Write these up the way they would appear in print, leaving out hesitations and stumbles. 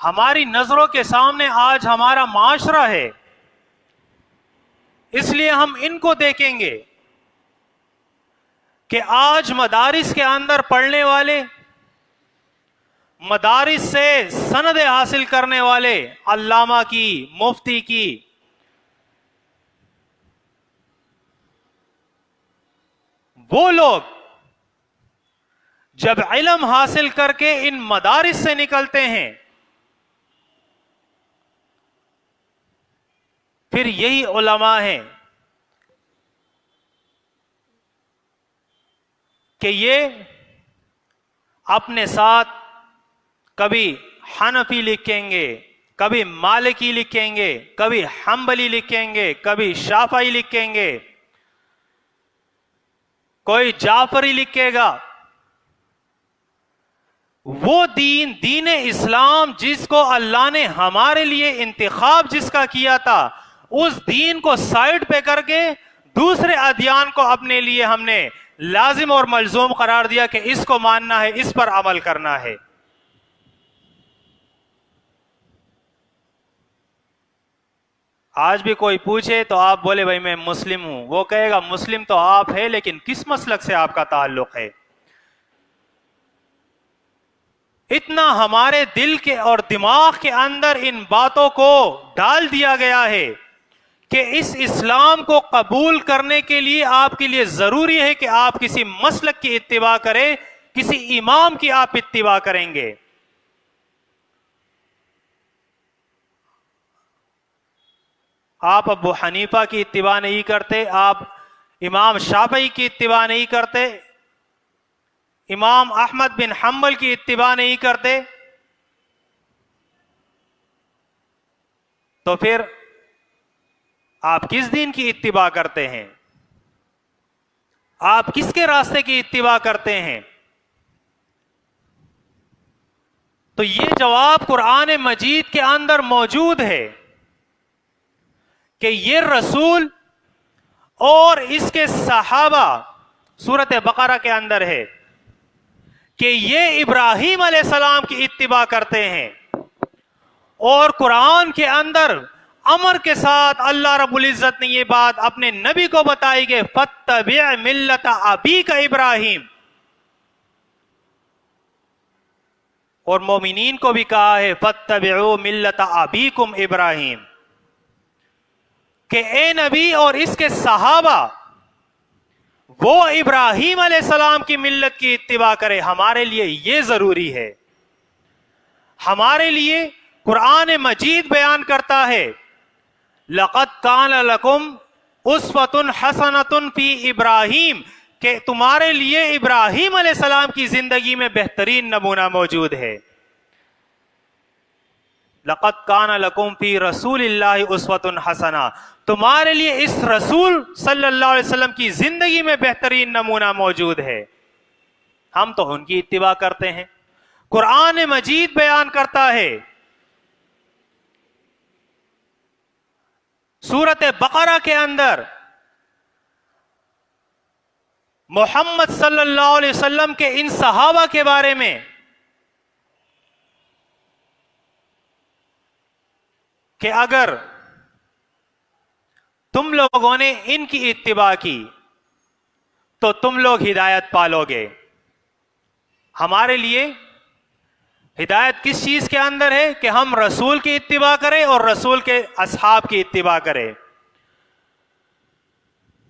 ہماری نظروں کے سامنے آج ہمارا معاشرہ ہے، اس لیے ہم ان کو دیکھیں گے کہ آج مدارس کے اندر پڑھنے والے، مدارس سے سندیں حاصل کرنے والے، علامہ کی، مفتی کی، وہ لوگ جب علم حاصل کر کے ان مدارس سے نکلتے ہیں، پھر یہی علماء ہیں کہ یہ اپنے ساتھ کبھی حنفی لکھیں گے، کبھی مالکی لکھیں گے، کبھی حنبلی لکھیں گے، کبھی شافعی لکھیں گے، کوئی جعفری لکھے گا۔ وہ دین اسلام جس کو اللہ نے ہمارے لیے انتخاب جس کا کیا تھا، اس دین کو سائڈ پہ کر کے دوسرے ادیان کو اپنے لیے ہم نے لازم اور ملزوم قرار دیا کہ اس کو ماننا ہے، اس پر عمل کرنا ہے۔ آج بھی کوئی پوچھے تو آپ بولے بھائی میں مسلم ہوں، وہ کہے گا مسلم تو آپ ہے، لیکن کس مسلک سے آپ کا تعلق ہے؟ اتنا ہمارے دل کے اور دماغ کے اندر ان باتوں کو ڈال دیا گیا ہے کہ اس اسلام کو قبول کرنے کے لیے آپ کے لیے ضروری ہے کہ آپ کسی مسلک کی اتباع کریں، کسی امام کی آپ اتباع کریں گے۔ آپ ابو حنیفہ کی اتباع نہیں کرتے، آپ امام شافعی کی اتباع نہیں کرتے، امام احمد بن حنبل کی اتباع نہیں کرتے، تو پھر آپ کس دین کی اتباع کرتے ہیں؟ آپ کس کے راستے کی اتباع کرتے ہیں؟ تو یہ جواب قرآن مجید کے اندر موجود ہے کہ یہ رسول اور اس کے صحابہ، سورۃ بقرہ کے اندر ہے کہ یہ ابراہیم علیہ السلام کی اتباع کرتے ہیں، اور قرآن کے اندر امر کے ساتھ اللہ رب العزت نے یہ بات اپنے نبی کو بتائی کہ فَاتَّبِعْ مِلَّةَ أَبِيكَ ابراہیم، اور مومنین کو بھی کہا ہے فَاتَّبِعُوا مِلَّةَ أَبِيكُمْ ابراہیم، کہ اے نبی اور اس کے صحابہ وہ ابراہیم علیہ السلام کی ملت کی اتباع کرے۔ ہمارے لیے یہ ضروری ہے، ہمارے لیے قرآن مجید بیان کرتا ہے لَقَدْ كَانَ لَكُمْ أُسْوَةٌ حَسَنَةٌ فِي ابراہیم، کہ تمہارے لیے ابراہیم علیہ السلام کی زندگی میں بہترین نمونہ موجود ہے۔ لَقَدْ كَانَ لَكُمْ فِي رَسُولِ اللَّهِ أُسْوَةٌ حَسَنَةٌ، تمہارے لیے اس رسول صلی اللہ علیہ وسلم کی زندگی میں بہترین نمونہ موجود ہے۔ ہم تو ان کی اتباع کرتے ہیں۔ قرآن مجید بیان کرتا ہے سورۃ بقرہ کے اندر محمد صلی اللہ علیہ وسلم کے ان صحابہ کے بارے میں کہ اگر تم لوگوں نے ان کی اتباع کی تو تم لوگ ہدایت پالو گے۔ ہمارے لیے ہدایت کس چیز کے اندر ہے؟ کہ ہم رسول کی اتباع کریں اور رسول کے اصحاب کی اتباع کریں،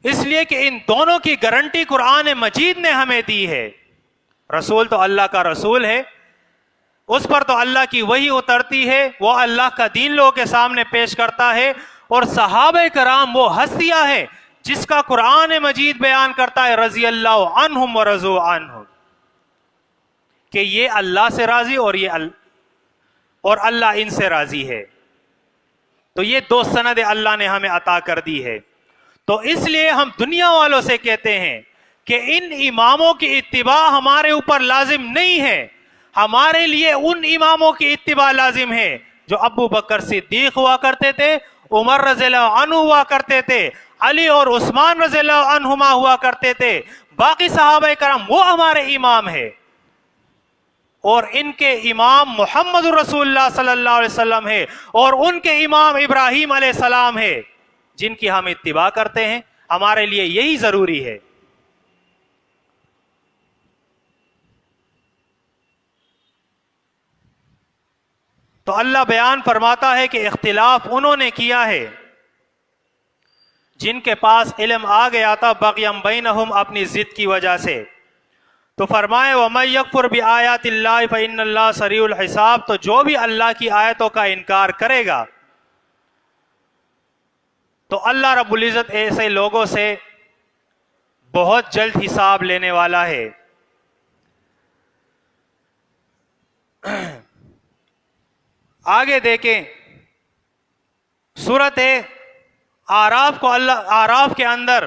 اس لیے کہ ان دونوں کی گارنٹی قرآن مجید نے ہمیں دی ہے۔ رسول تو اللہ کا رسول ہے، اس پر تو اللہ کی وحی اترتی ہے، وہ اللہ کا دین لوگوں کے سامنے پیش کرتا ہے، اور صحابہ کرام وہ ہستیاں ہیں جس کا قرآن مجید بیان کرتا ہے رضی اللہ عنہم ورضوا عنہ، کہ یہ اللہ سے راضی اور اللہ ان سے راضی ہے۔ تو یہ دو سند اللہ نے ہمیں عطا کر دی ہے۔ تو اس لیے ہم دنیا والوں سے کہتے ہیں کہ ان اماموں کی اتباع ہمارے اوپر لازم نہیں ہے، ہمارے لیے ان اماموں کی اتباع لازم ہے جو ابو بکر صدیق ہوا کرتے تھے، عمر رضی اللہ عنہ ہوا کرتے تھے، علی اور عثمان رضی اللہ عنہما ہوا کرتے تھے، باقی صحابہ کرام وہ ہمارے امام ہیں۔ اور ان کے امام محمد رسول اللہ صلی اللہ علیہ وسلم ہے، اور ان کے امام ابراہیم علیہ السلام ہے، جن کی ہم اتباع کرتے ہیں. ہمارے لیے یہی ضروری ہے. تو اللہ بیان فرماتا ہے کہ اختلاف انہوں نے کیا ہے جن کے پاس علم آ گیا تھا بغیم بینہم، اپنی ضد کی وجہ سے. تو فرمائے وَمَن يَكْفُرْ بِآيَاتِ اللَّهِ فَإِنَّ اللَّهَ سَرِيعُ الْحِسَابِ، تو جو بھی اللہ کی آیتوں کا انکار کرے گا تو اللہ رب العزت ایسے لوگوں سے بہت جلد حساب لینے والا ہے. آگے دیکھیں سورۃ اعراف کے اندر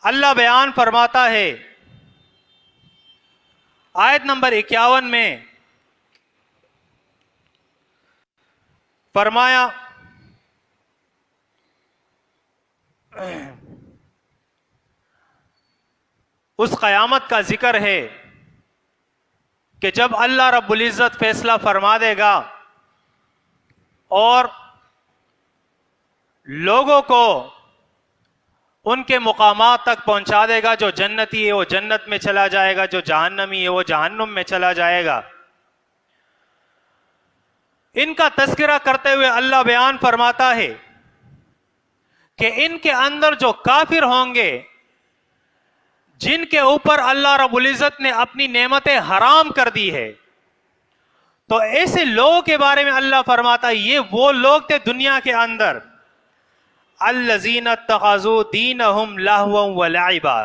اللہ بیان فرماتا ہے آیت نمبر 51 میں، فرمایا اس قیامت کا ذکر ہے کہ جب اللہ رب العزت فیصلہ فرما دے گا اور لوگوں کو ان کے مقامات تک پہنچا دے گا. جو جنتی ہے وہ جنت میں چلا جائے گا، جو جہنمی ہے وہ جہنم میں چلا جائے گا. ان کا تذکرہ کرتے ہوئے اللہ بیان فرماتا ہے کہ ان کے اندر جو کافر ہوں گے، جن کے اوپر اللہ رب العزت نے اپنی نعمتیں حرام کر دی ہے، تو ایسے لوگوں کے بارے میں اللہ فرماتا ہے یہ وہ لوگ تھے دنیا کے اندر الذین اتخذوا دینہم لہوا ولعبا،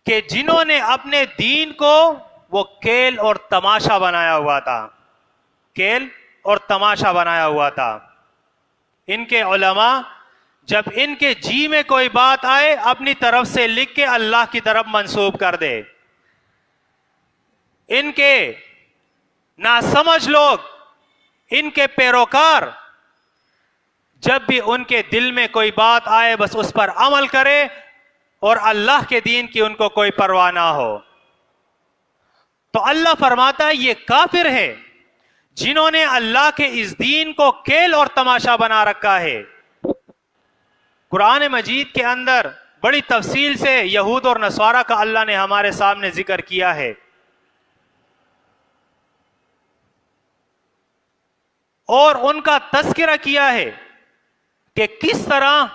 کہ جنہوں نے اپنے دین کو وہ کھیل اور تماشا بنایا ہوا تھا. کھیل اور تماشا بنایا ہوا تھا. ان کے علماء جب ان کے جی میں کوئی بات آئے اپنی طرف سے لکھ کے اللہ کی طرف منسوب کر دے. ان کے ناسمجھ لوگ، ان کے پیروکار، جب بھی ان کے دل میں کوئی بات آئے بس اس پر عمل کرے اور اللہ کے دین کی ان کو کوئی پرواہ نہ ہو. تو اللہ فرماتا ہے یہ کافر ہے جنہوں نے اللہ کے اس دین کو کھیل اور تماشا بنا رکھا ہے. قرآن مجید کے اندر بڑی تفصیل سے یہود اور نصارہ کا اللہ نے ہمارے سامنے ذکر کیا ہے، اور ان کا تذکرہ کیا ہے کہ کس طرح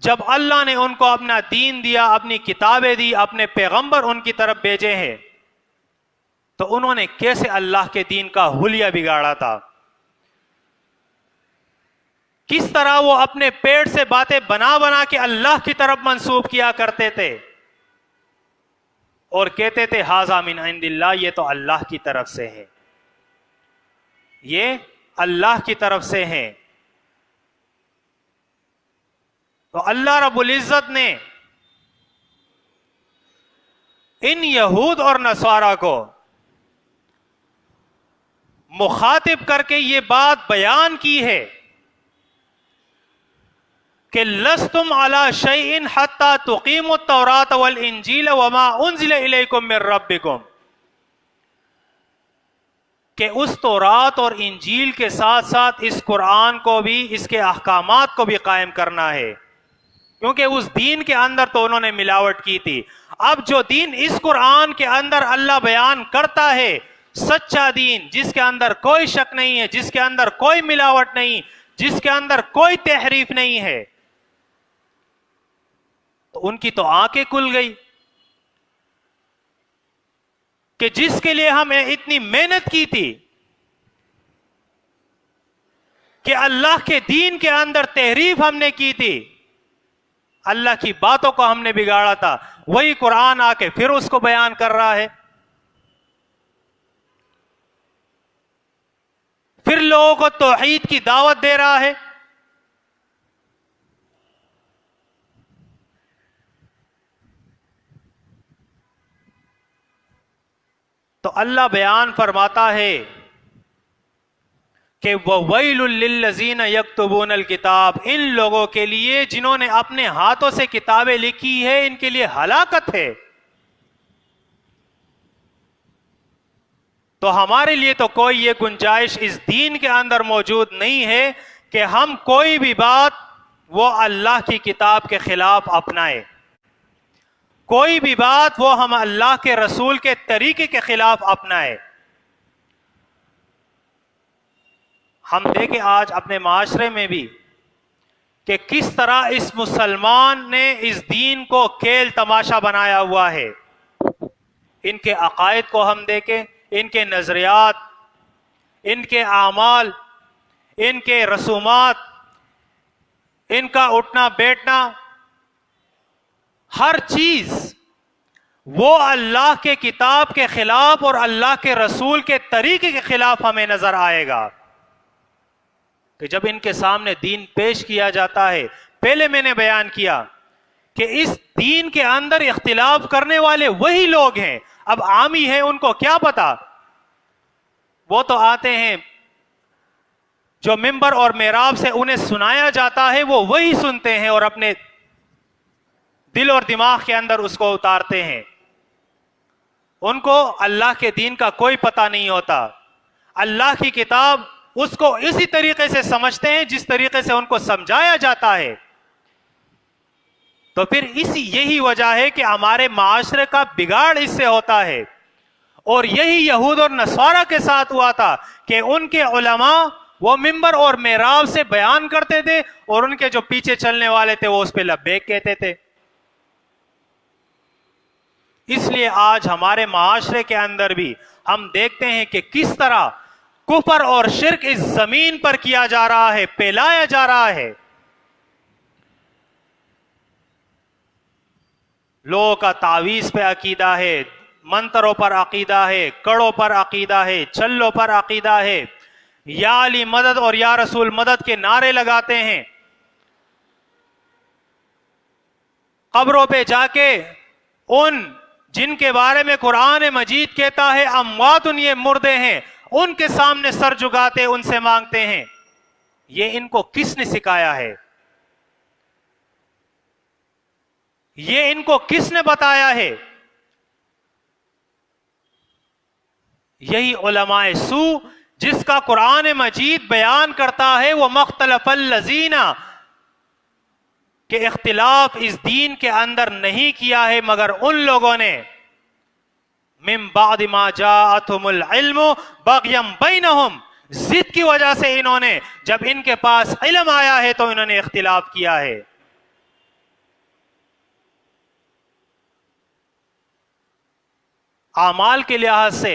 جب اللہ نے ان کو اپنا دین دیا، اپنی کتابیں دی، اپنے پیغمبر ان کی طرف بھیجے ہیں، تو انہوں نے کیسے اللہ کے دین کا حلیہ بگاڑا تھا، کس طرح وہ اپنے پیٹ سے باتیں بنا بنا کے اللہ کی طرف منسوب کیا کرتے تھے اور کہتے تھے ھذا من عند اللہ، یہ تو اللہ کی طرف سے ہے، یہ اللہ کی طرف سے ہے. تو اللہ رب العزت نے ان یہود اور نصارہ کو مخاطب کر کے یہ بات بیان کی ہے کہ لستم علی شیء حتی تقیموا التوراۃ والانجیل وما انزل الیکم من ربکم، کہ اس تورات اور انجیل کے ساتھ ساتھ اس قرآن کو بھی، اس کے احکامات کو بھی قائم کرنا ہے، کیونکہ اس دین کے اندر تو انہوں نے ملاوٹ کی تھی. اب جو دین اس قرآن کے اندر اللہ بیان کرتا ہے، سچا دین جس کے اندر کوئی شک نہیں ہے، جس کے اندر کوئی ملاوٹ نہیں، جس کے اندر کوئی تحریف نہیں ہے، تو ان کی تو آنکھیں کھل گئی کہ جس کے لیے ہم اتنی محنت کی تھی کہ اللہ کے دین کے اندر تحریف ہم نے کی تھی، اللہ کی باتوں کو ہم نے بگاڑا تھا، وہی قرآن آ کے پھر اس کو بیان کر رہا ہے، پھر لوگوں کو توحید کی دعوت دے رہا ہے. تو اللہ بیان فرماتا ہے کہ وَوَيْلٌ لِّلَّذِينَ يَكْتُبُونَ الْكِتَابَ، ان لوگوں کے لیے جنہوں نے اپنے ہاتھوں سے کتابیں لکھی ہے، ان کے لیے ہلاکت ہے. تو ہمارے لیے تو کوئی یہ گنجائش اس دین کے اندر موجود نہیں ہے کہ ہم کوئی بھی بات وہ اللہ کی کتاب کے خلاف اپنائے، کوئی بھی بات وہ ہم اللہ کے رسول کے طریقے کے خلاف اپنائے۔ ہم دیکھیں آج اپنے معاشرے میں بھی کہ کس طرح اس مسلمان نے اس دین کو کھیل تماشا بنایا ہوا ہے۔ ان کے عقائد کو ہم دیکھیں، ان کے نظریات، ان کے اعمال، ان کے رسومات، ان کا اٹھنا بیٹھنا، ہر چیز وہ اللہ کے کتاب کے خلاف اور اللہ کے رسول کے طریقے کے خلاف ہمیں نظر آئے گا۔ کہ جب ان کے سامنے دین پیش کیا جاتا ہے، پہلے میں نے بیان کیا کہ اس دین کے اندر اختلاف کرنے والے وہی لوگ ہیں۔ اب عامی ہیں، ان کو کیا پتا، وہ تو آتے ہیں جو منبر اور محراب سے انہیں سنایا جاتا ہے وہ وہی سنتے ہیں اور اپنے دل اور دماغ کے اندر اس کو اتارتے ہیں۔ ان کو اللہ کے دین کا کوئی پتہ نہیں ہوتا۔ اللہ کی کتاب اس کو اسی طریقے سے سمجھتے ہیں جس طریقے سے ان کو سمجھایا جاتا ہے۔ تو پھر یہی وجہ ہے کہ ہمارے معاشرے کا بگاڑ اس سے ہوتا ہے، اور یہی یہود اور نصارہ کے ساتھ ہوا تھا کہ ان کے علماء وہ منبر اور محراب سے بیان کرتے تھے اور ان کے جو پیچھے چلنے والے تھے وہ اس پہ لبیک کہتے تھے۔ اس لیے آج ہمارے معاشرے کے اندر بھی ہم دیکھتے ہیں کہ کس طرح کفر اور شرک اس زمین پر کیا جا رہا ہے، پھیلایا جا رہا ہے۔ لوگوں کا تعویذ پہ عقیدہ ہے، منتروں پر عقیدہ ہے، کڑوں پر عقیدہ ہے، چھلوں پر عقیدہ ہے، یا علی مدد اور یا رسول مدد کے نعرے لگاتے ہیں۔ قبروں پہ جا کے ان جن کے بارے میں قرآن مجید کہتا ہے اموات یہ مردے ہیں، ان کے سامنے سر جھکاتے ان سے مانگتے ہیں۔ یہ ان کو کس نے سکھایا ہے؟ یہ ان کو کس نے بتایا ہے؟ یہی علماء سو جس کا قرآن مجید بیان کرتا ہے وہ مختلف الذین کہ اختلاف اس دین کے اندر نہیں کیا ہے مگر ان لوگوں نے من بعد ما جاءتهم العلم بغیا بینہم، ضد کی وجہ سے انہوں نے، جب ان کے پاس علم آیا ہے تو انہوں نے اختلاف کیا ہے۔ اعمال کے لحاظ سے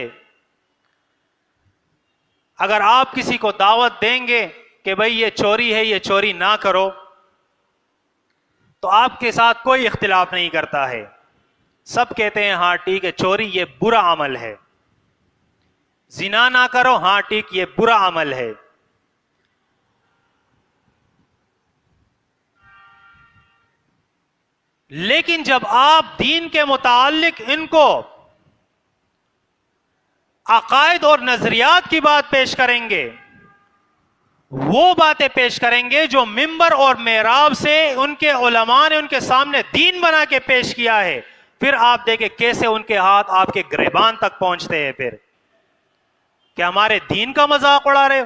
اگر آپ کسی کو دعوت دیں گے کہ بھئی یہ چوری ہے، یہ چوری نہ کرو، تو آپ کے ساتھ کوئی اختلاف نہیں کرتا ہے، سب کہتے ہیں ہاں ٹھیک ہے، چوری یہ برا عمل ہے، زنا نہ کرو، ہاں ٹھیک یہ برا عمل ہے۔ لیکن جب آپ دین کے متعلق ان کو عقائد اور نظریات کی بات پیش کریں گے، وہ باتیں پیش کریں گے جو منبر اور محراب سے ان کے علماء نے ان کے سامنے دین بنا کے پیش کیا ہے، پھر آپ دیکھیں کیسے ان کے ہاتھ آپ کے گریبان تک پہنچتے ہیں۔ پھر کہ ہمارے دین کا مذاق اڑا رہے ہو؟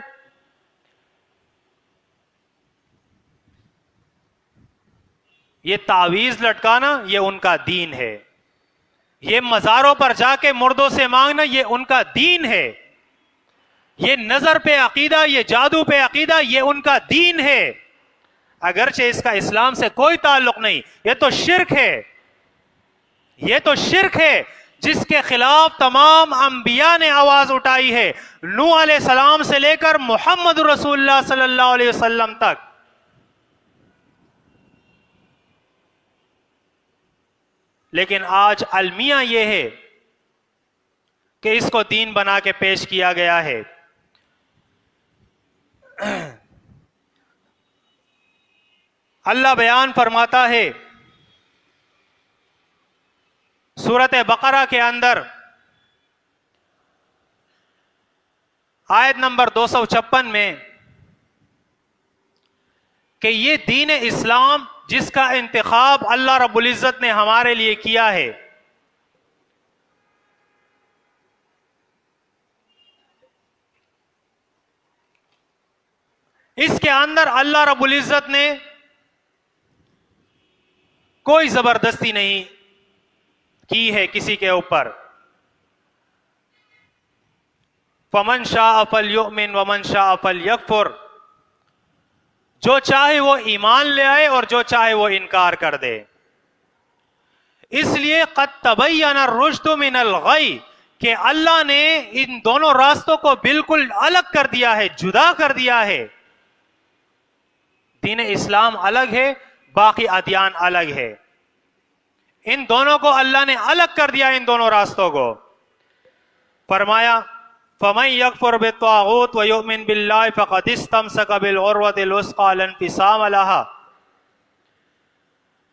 یہ تعویذ لٹکانا یہ ان کا دین ہے، یہ مزاروں پر جا کے مردوں سے مانگنا یہ ان کا دین ہے، یہ نظر پہ عقیدہ، یہ جادو پہ عقیدہ یہ ان کا دین ہے، اگرچہ اس کا اسلام سے کوئی تعلق نہیں۔ یہ تو شرک ہے، یہ تو شرک ہے جس کے خلاف تمام انبیاء نے آواز اٹھائی ہے، نوح علیہ السلام سے لے کر محمد رسول اللہ صلی اللہ علیہ وسلم تک۔ لیکن آج المیہ یہ ہے کہ اس کو دین بنا کے پیش کیا گیا ہے۔ اللہ بیان فرماتا ہے سورۃ بقرہ کے اندر آیت نمبر 256 میں کہ یہ دین اسلام جس کا انتخاب اللہ رب العزت نے ہمارے لیے کیا ہے، اس کے اندر اللہ رب العزت نے کوئی زبردستی نہیں کی ہے کسی کے اوپر. فمن شاء فلیؤمن ومن شاء فلیکفر، جو چاہے وہ ایمان لے آئے اور جو چاہے وہ انکار کر دے. اس لیے قد تبین الرشد من الغی، کہ اللہ نے ان دونوں راستوں کو بالکل الگ کر دیا ہے، جدا کر دیا ہے. دین اسلام الگ ہے، باقی ادیان الگ ہے. ان دونوں کو اللہ نے الگ کر دیا، ان دونوں راستوں کو. فرمایا فَمَن يَكْفُرْ بِالطَّاغُوتِ وَيُؤْمِنْ بِاللَّهِ فَقَدِ اسْتَمْسَكَ بِالْعُرْوَةِ الْوُثْقَىٰ لَا انفصام لَهَا.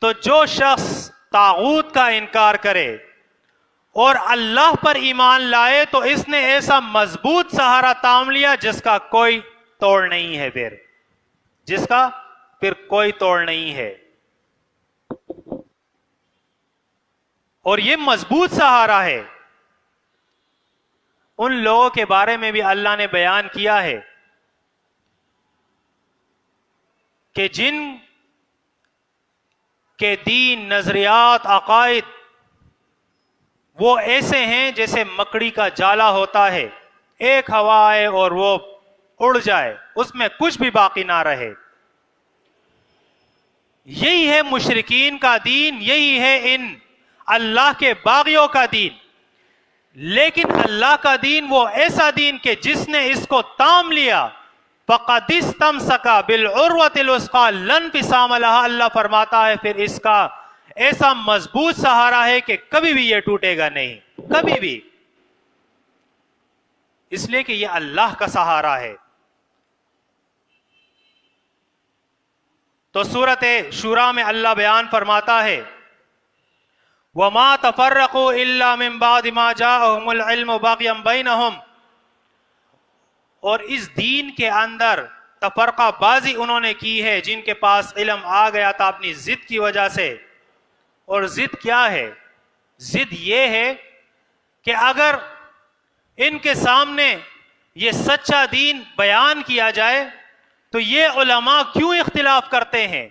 تو جو شخص طاغوت کا انکار کرے اور اللہ پر ایمان لائے تو اس نے ایسا مضبوط سہارا تام لیا جس کا کوئی توڑ نہیں ہے، جس کا پھر کوئی توڑ نہیں ہے. اور یہ مضبوط سہارا ہے. ان لوگوں کے بارے میں بھی اللہ نے بیان کیا ہے کہ جن کے دین، نظریات، عقائد وہ ایسے ہیں جیسے مکڑی کا جالا ہوتا ہے، ایک ہوا آئے اور وہ اڑ جائے، اس میں کچھ بھی باقی نہ رہے. یہی ہے مشرکین کا دین، یہی ہے ان اللہ کے باغیوں کا دین. لیکن اللہ کا دین وہ ایسا دین کہ جس نے اس کو تام لیا، فَقَدِ اسْتَمْسَكَ بِالْعُرْوَةِ الْوُثْقَىٰ لَا انفصام لَهَا. اللہ فرماتا ہے پھر اس کا ایسا مضبوط سہارا ہے کہ کبھی بھی یہ ٹوٹے گا نہیں، کبھی بھی. اس لیے کہ یہ اللہ کا سہارا ہے. تو سورۃ شورى میں اللہ بیان فرماتا ہے وَمَا تَفَرَّقُوا إِلَّا مِن بَعْدِ مَا جَاءَهُمُ الْعِلْمُ بَغْيًا بَيْنَهُمْ. اور اس دین کے اندر تفرقہ بازی انہوں نے کی ہے جن کے پاس علم آ گیا تھا اپنی ضد کی وجہ سے. اور ضد کیا ہے؟ ضد یہ ہے کہ اگر ان کے سامنے یہ سچا دین بیان کیا جائے تو یہ علماء کیوں اختلاف کرتے ہیں؟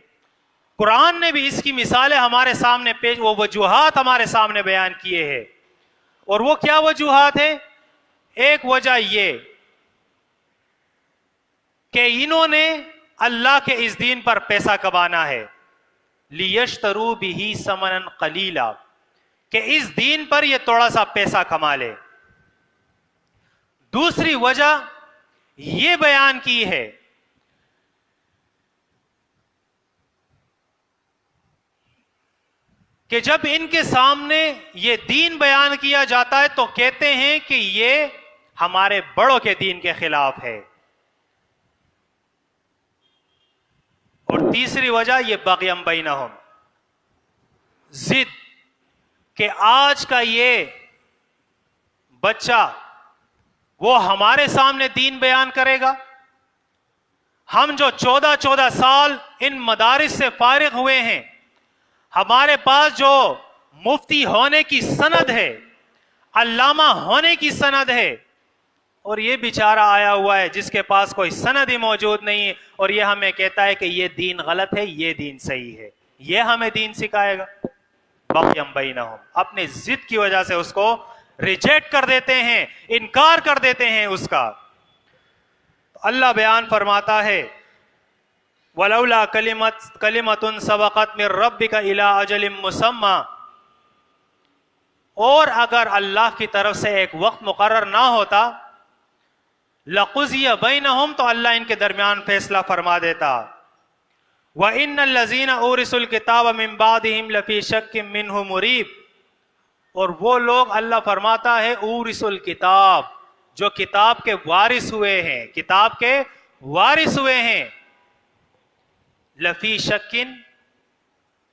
قرآن نے بھی اس کی مثالیں ہمارے سامنے وہ وجوہات ہمارے سامنے بیان کیے ہیں. اور وہ کیا وجوہات ہیں؟ ایک وجہ یہ کہ انہوں نے اللہ کے اس دین پر پیسہ کمانا ہے، لِيَشْتَرُوا بِهِ ثَمَنًا قَلِيلًا، کہ اس دین پر یہ تھوڑا سا پیسہ کما لے. دوسری وجہ یہ بیان کی ہے کہ جب ان کے سامنے یہ دین بیان کیا جاتا ہے تو کہتے ہیں کہ یہ ہمارے بڑوں کے دین کے خلاف ہے. اور تیسری وجہ یہ بغیم بینہم، ضد، کہ آج کا یہ بچہ وہ ہمارے سامنے دین بیان کرے گا، ہم جو 14 سال ان مدارس سے فارغ ہوئے ہیں، ہمارے پاس جو مفتی ہونے کی سند ہے، علامہ ہونے کی سند ہے، اور یہ بیچارہ آیا ہوا ہے جس کے پاس کوئی سند ہی موجود نہیں ہے، اور یہ ہمیں کہتا ہے کہ یہ دین غلط ہے، یہ دین صحیح ہے، یہ ہمیں دین سکھائے گا. بغیم بینہم، اپنے ضد کی وجہ سے اس کو ریجیکٹ کر دیتے ہیں، انکار کر دیتے ہیں اس کا. اللہ بیان فرماتا ہے وَلَوْلَا كَلِمَةٌ سَبَقَتْ مِن رَبِّكَ إِلَىٰ أَجَلٍ مُّسَمًّى، اور اگر اللہ کی طرف سے ایک وقت مقرر نہ ہوتا، لَقُضِيَ بَيْنَهُمْ، تو اللہ ان کے درمیان فیصلہ فرما دیتا. وَإِنَّ الَّذِينَ أُورِثُوا الْكِتَابَ مِن بَعْدِهِمْ لَفِي شَكٍّ مِّنْهُ مُرِيبٍ، اور وہ لوگ اللہ فرماتا ہے اورث الکتاب، جو کتاب کے وارث ہوئے ہیں، کتاب کے وارث ہوئے ہیں، لفی شکن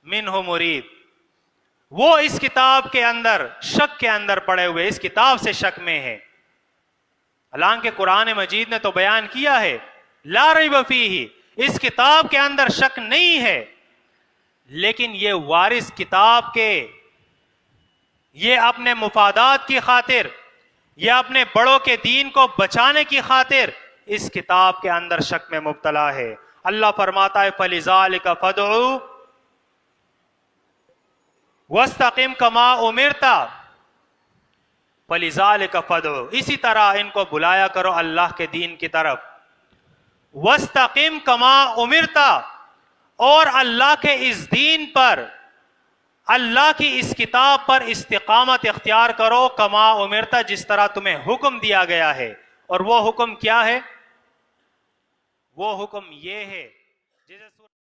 منہ مریب، وہ اس کتاب کے اندر شک کے اندر پڑے ہوئے، اس کتاب سے شک میں ہے. حالانکہ قرآن مجید نے تو بیان کیا ہے لا ریب فیہ، اس کتاب کے اندر شک نہیں ہے، لیکن یہ وارث کتاب کے یہ اپنے مفادات کی خاطر یا اپنے بڑوں کے دین کو بچانے کی خاطر اس کتاب کے اندر شک میں مبتلا ہے۔ اللہ فرماتا ہے فَلِذَلِكَ فَادْعُ وَاسْتَقِمْ كَمَا أُمِرْتَ، فَلِذَلِكَ فَادْعُ، اسی طرح ان کو بلایا کرو اللہ کے دین کی طرف، وَاسْتَقِمْ كَمَا أُمِرْتَ، اور اللہ کے اس دین پر، اللہ کی اس کتاب پر استقامت اختیار کرو، کما امرتا، جس طرح تمہیں حکم دیا گیا ہے۔ اور وہ حکم کیا ہے؟ وہ حکم یہ ہے جسے